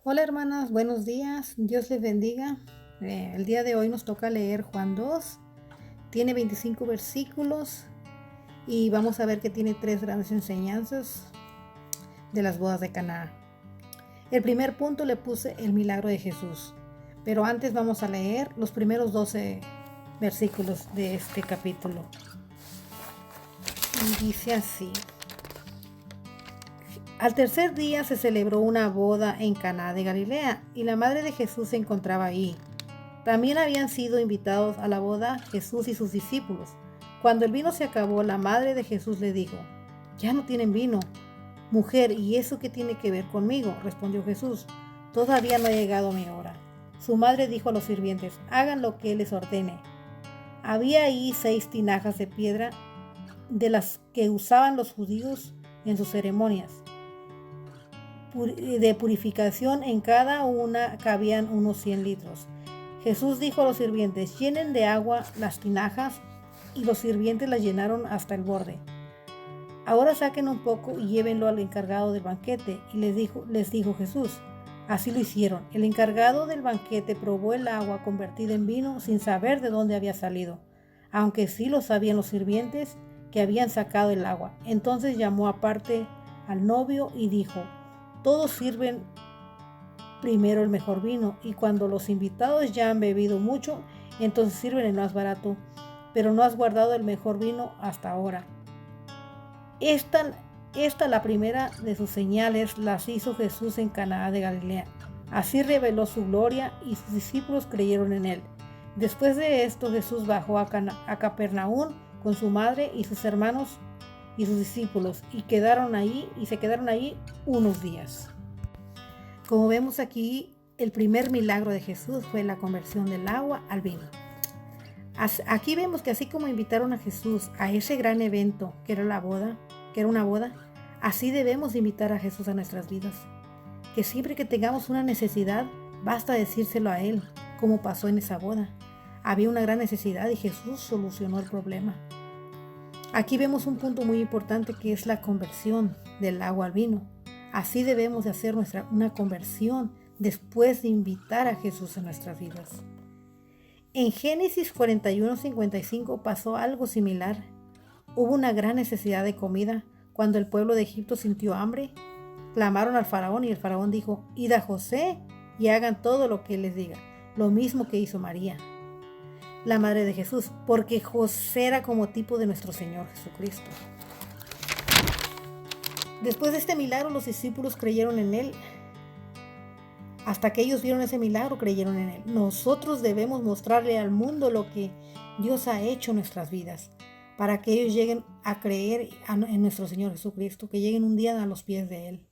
Hola hermanas, buenos días, Dios les bendiga. El día de hoy nos toca leer Juan 2, tiene 25 versículos y vamos a ver que tiene tres grandes enseñanzas de las bodas de Caná. El primer punto le puse el milagro de Jesús, pero antes vamos a leer los primeros 12 versículos de este capítulo. Y dice así: Al tercer día se celebró una boda en Caná de Galilea y la madre de Jesús se encontraba ahí. También habían sido invitados a la boda Jesús y sus discípulos. Cuando el vino se acabó, la madre de Jesús le dijo: «Ya no tienen vino». «Mujer, ¿y eso qué tiene que ver conmigo?», respondió Jesús. «Todavía no ha llegado mi hora». Su madre dijo a los sirvientes: «Hagan lo que él les ordene». Había ahí 6 tinajas de piedra de las que usaban los judíos en sus ceremonias de purificación. En cada una cabían unos 100 litros. Jesús dijo a los sirvientes: «Llenen de agua las tinajas», y los sirvientes las llenaron hasta el borde. «Ahora saquen un poco y llévenlo al encargado del banquete», y les dijo Jesús. Así lo hicieron. El encargado del banquete probó el agua convertida en vino sin saber de dónde había salido, aunque sí lo sabían los sirvientes que habían sacado el agua. Entonces llamó aparte al novio y dijo: «Todos sirven primero el mejor vino, y cuando los invitados ya han bebido mucho, entonces sirven el más barato, pero no has guardado el mejor vino hasta ahora». Esta la primera de sus señales las hizo Jesús en Caná de Galilea. Así reveló su gloria y sus discípulos creyeron en él. Después de esto, Jesús bajó a Capernaum con su madre y sus hermanos y sus discípulos y se quedaron ahí unos días. Como vemos aquí, el primer milagro de Jesús fue la conversión del agua al vino. Aquí vemos que así como invitaron a Jesús a ese gran evento que era una boda, así debemos invitar a Jesús a nuestras vidas. Que siempre que tengamos una necesidad, basta decírselo a Él, como pasó en esa boda. Había una gran necesidad y Jesús solucionó el problema. Aquí vemos un punto muy importante, que es la conversión del agua al vino. Así debemos de hacer una conversión después de invitar a Jesús a nuestras vidas. En Génesis 41:55 pasó algo similar. Hubo una gran necesidad de comida. Cuando el pueblo de Egipto sintió hambre, clamaron al faraón y el faraón dijo: «Id a José y hagan todo lo que él les diga», lo mismo que hizo María, la madre de Jesús, porque José era como tipo de nuestro Señor Jesucristo. Después de este milagro, los discípulos creyeron en él. Hasta que ellos vieron ese milagro, creyeron en él. Nosotros debemos mostrarle al mundo lo que Dios ha hecho en nuestras vidas, para que ellos lleguen a creer en nuestro Señor Jesucristo, que lleguen un día a los pies de él.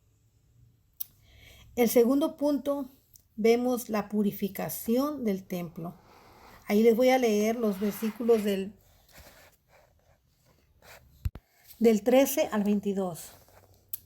El segundo punto, vemos la purificación del templo. Ahí les voy a leer los versículos del 13 al 22,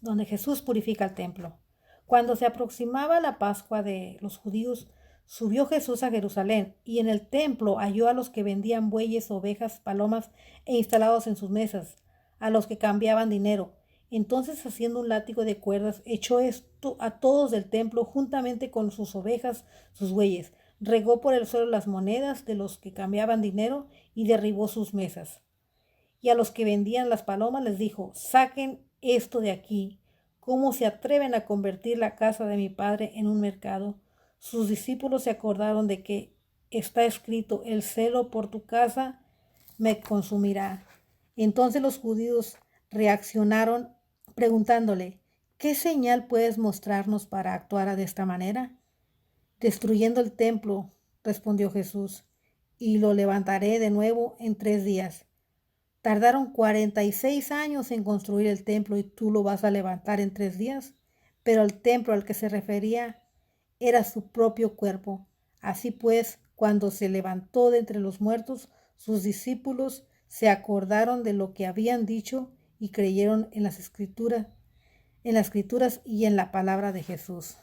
donde Jesús purifica el templo. Cuando se aproximaba la Pascua de los judíos, subió Jesús a Jerusalén, y en el templo halló a los que vendían bueyes, ovejas, palomas e instalados en sus mesas, a los que cambiaban dinero. Entonces, haciendo un látigo de cuerdas, echó esto a todos del templo, juntamente con sus ovejas, sus bueyes. Regó por el suelo las monedas de los que cambiaban dinero y derribó sus mesas. Y a los que vendían las palomas les dijo: «Saquen esto de aquí. ¿Cómo se atreven a convertir la casa de mi padre en un mercado?». Sus discípulos se acordaron de que está escrito: «El celo por tu casa me consumirá». Entonces los judíos reaccionaron preguntándole: «¿Qué señal puedes mostrarnos para actuar de esta manera?». «Destruyendo el templo», respondió Jesús, «y lo levantaré de nuevo en 3 días». Tardaron 46 años en construir el templo y tú lo vas a levantar en 3 días. Pero el templo al que se refería era su propio cuerpo. Así pues, cuando se levantó de entre los muertos, sus discípulos se acordaron de lo que habían dicho y creyeron en las escrituras y en la palabra de Jesús.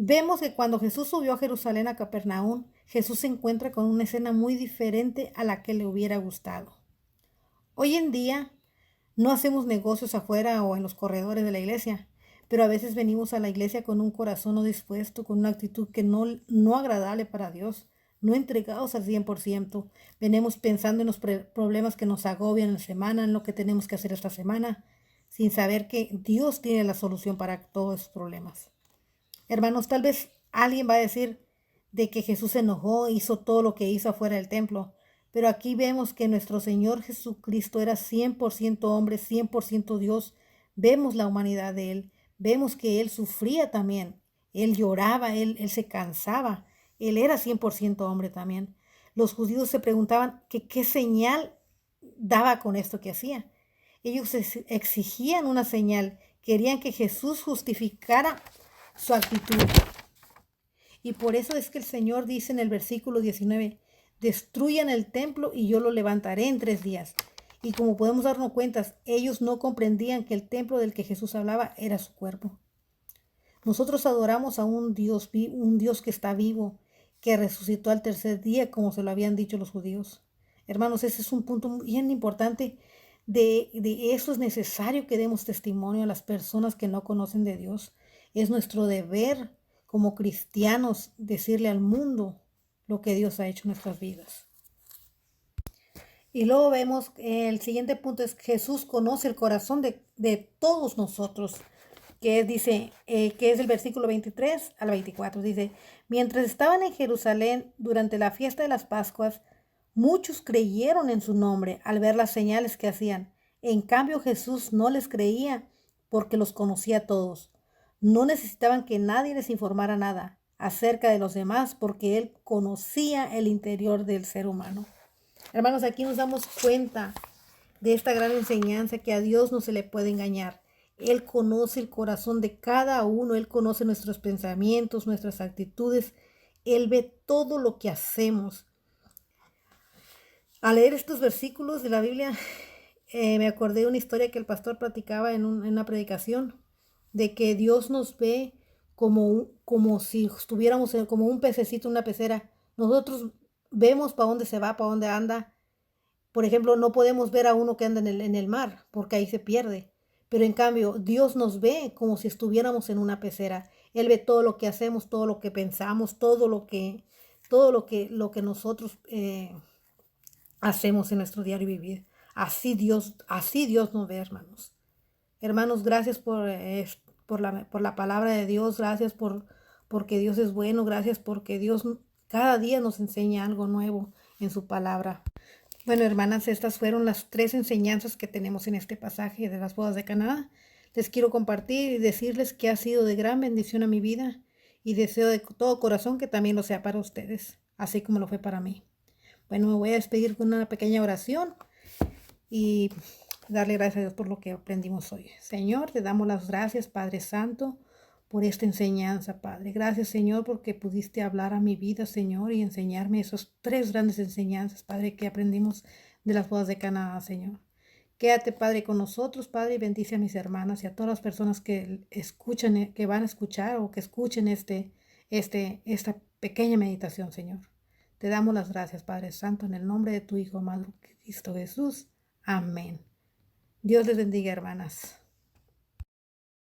Vemos que cuando Jesús subió a Jerusalén, a Capernaum, Jesús se encuentra con una escena muy diferente a la que le hubiera gustado. Hoy en día no hacemos negocios afuera o en los corredores de la iglesia, pero a veces venimos a la iglesia con un corazón no dispuesto, con una actitud que no agradable para Dios, no entregados al 100%. Venimos pensando en los problemas que nos agobian en la semana, en lo que tenemos que hacer esta semana, sin saber que Dios tiene la solución para todos esos problemas. Hermanos, tal vez alguien va a decir de que Jesús se enojó, hizo todo lo que hizo afuera del templo, pero aquí vemos que nuestro Señor Jesucristo era 100% hombre, 100% Dios. Vemos la humanidad de Él, vemos que Él sufría también, Él lloraba, Él se cansaba, Él era 100% hombre también. Los judíos se preguntaban que qué señal daba con esto que hacía. Ellos exigían una señal, querían que Jesús justificara su actitud. Y por eso es que el Señor dice en el versículo 19, destruyan el templo y yo lo levantaré en 3 días. Y como podemos darnos cuenta, ellos no comprendían que el templo del que Jesús hablaba era su cuerpo. Nosotros adoramos a un Dios que está vivo, que resucitó al 3er día, como se lo habían dicho los judíos. Hermanos, ese es un punto bien importante. De eso es necesario que demos testimonio a las personas que no conocen de Dios. Es nuestro deber como cristianos decirle al mundo lo que Dios ha hecho en nuestras vidas. Y luego vemos, el siguiente punto es Jesús conoce el corazón de todos nosotros, que dice, que es el versículo 23 al 24. Dice, mientras estaban en Jerusalén durante la fiesta de las Pascuas, muchos creyeron en su nombre al ver las señales que hacían. En cambio, Jesús no les creía porque los conocía a todos. No necesitaban que nadie les informara nada acerca de los demás porque Él conocía el interior del ser humano. Hermanos, aquí nos damos cuenta de esta gran enseñanza que a Dios no se le puede engañar. Él conoce el corazón de cada uno, Él conoce nuestros pensamientos, nuestras actitudes, Él ve todo lo que hacemos. Al leer estos versículos de la Biblia, me acordé de una historia que el pastor platicaba en una predicación, de que Dios nos ve como si estuviéramos como un pececito en una pecera. Nosotros vemos para dónde se va, para dónde anda. Por ejemplo, no podemos ver a uno que anda en el mar, porque ahí se pierde. Pero en cambio, Dios nos ve como si estuviéramos en una pecera. Él ve todo lo que hacemos, todo lo que pensamos, lo que nosotros hacemos en nuestro diario vivir. Así Dios nos ve, hermanos. Hermanos, gracias por la palabra de Dios, gracias porque Dios es bueno, gracias porque Dios cada día nos enseña algo nuevo en su palabra. Bueno, hermanas, estas fueron las 3 enseñanzas que tenemos en este pasaje de las bodas de Caná. Les quiero compartir y decirles que ha sido de gran bendición a mi vida y deseo de todo corazón que también lo sea para ustedes, así como lo fue para mí. Bueno, me voy a despedir con una pequeña oración y darle gracias a Dios por lo que aprendimos hoy. Señor, te damos las gracias, Padre Santo, por esta enseñanza, Padre. Gracias, Señor, porque pudiste hablar a mi vida, Señor, y enseñarme esas 3 grandes enseñanzas, Padre, que aprendimos de las bodas de Caná, Señor. Quédate, Padre, con nosotros, Padre, y bendice a mis hermanas y a todas las personas que escuchan, que van a escuchar o que escuchen esta pequeña meditación, Señor. Te damos las gracias, Padre Santo, en el nombre de tu Hijo amado, Cristo Jesús. Amén. Dios les bendiga, hermanas.